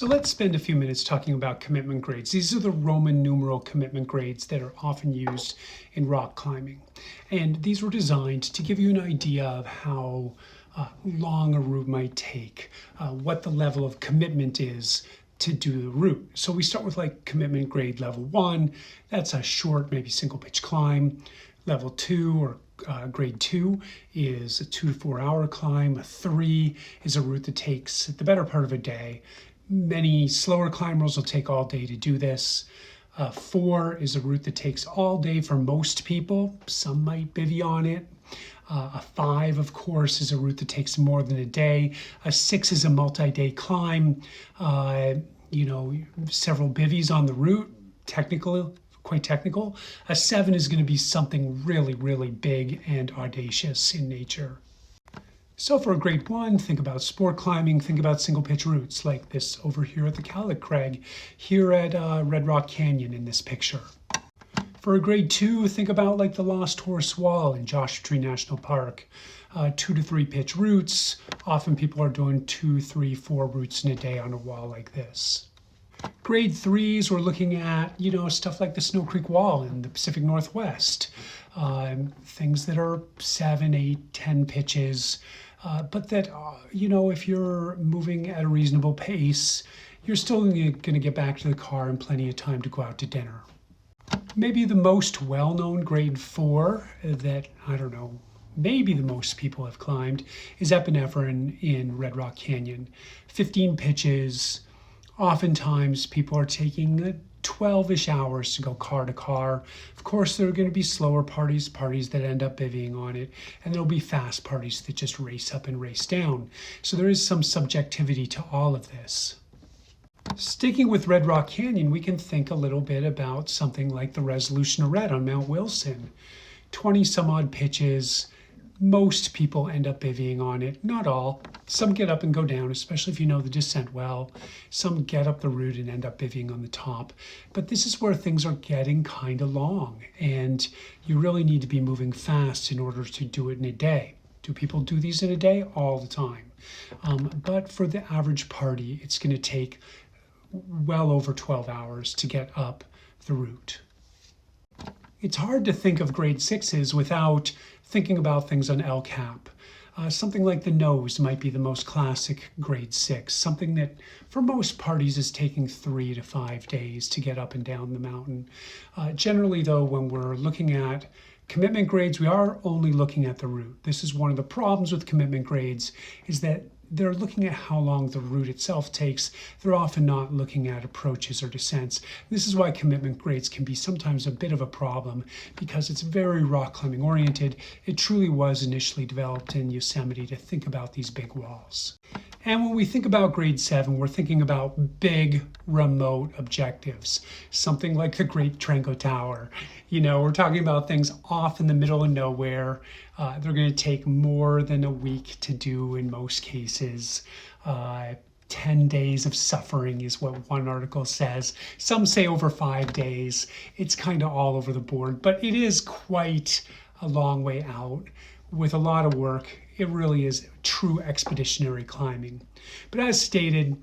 So let's spend a few minutes talking about commitment grades. These are the Roman numeral commitment grades that are often used in rock climbing. And these were designed to give you an idea of how long a route might take, what the level of commitment is to do the route. So we start with like commitment grade level 1. That's a short, maybe single pitch climb. Level 2 or grade 2 is a 2 to 4 hour climb. A 3 is a route that takes the better part of a day. Many slower climbers will take all day to do this. 4 is a route that takes all day for most people. Some might bivy on it. A 5, of course, is a route that takes more than a day. A 6 is a multi-day climb. Several bivies on the route, quite technical. A 7 is going to be something really, really big and audacious in nature. So for a grade 1, think about sport climbing, think about single pitch routes like this over here at the Cowlick Crag, here at Red Rock Canyon in this picture. For a grade 2, think about like the Lost Horse Wall in Joshua Tree National Park. 2 to 3 pitch routes. Often people are doing 2, 3, 4 routes in a day on a wall like this. Grade 3s, we're looking at, stuff like the Snow Creek Wall in the Pacific Northwest. Things that are 7, 8, 10 pitches. But that, if you're moving at a reasonable pace, you're still going to get back to the car in plenty of time to go out to dinner. Maybe the most well-known grade 4 that, maybe the most people have climbed is Epinephrine in Red Rock Canyon. 15 pitches. Oftentimes people are taking 12-ish hours to go car to car. Of course, there are going to be slower parties that end up bivying on it, and there'll be fast parties that just race up and race down. So there is some subjectivity to all of this. Sticking with Red Rock Canyon, we can think a little bit about something like the Resolution Arête on Mount Wilson. 20 some odd pitches. Most people end up bivying on it, not all. Some get up and go down, especially if you know the descent well. Some get up the route and end up bivying on the top. But this is where things are getting kind of long, and you really need to be moving fast in order to do it in a day. Do people do these in a day? All the time. But for the average party, it's going to take well over 12 hours to get up the route. It's hard to think of grade 6s without thinking about things on LCAP. Something like the nose might be the most classic grade 6, something that for most parties is taking 3 to 5 days to get up and down the mountain. Generally though, when we're looking at commitment grades, we are only looking at the route. This is one of the problems with commitment grades, is that they're looking at how long the route itself takes. They're often not looking at approaches or descents. This is why commitment grades can be sometimes a bit of a problem, because it's very rock climbing oriented. It truly was initially developed in Yosemite to think about these big walls. And when we think about grade 7, we're thinking about big remote objectives, something like the Great Tranco Tower. We're talking about things off in the middle of nowhere. They're going to take more than a week to do in most cases. 10 days of suffering is what one article says. Some say over 5 days. It's kind of all over the board, but it is quite a long way out with a lot of work. It really is true expeditionary climbing. But as stated,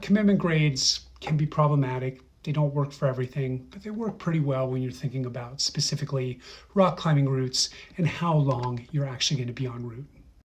commitment grades can be problematic. They don't work for everything, but they work pretty well when you're thinking about specifically rock climbing routes and how long you're actually going to be en route.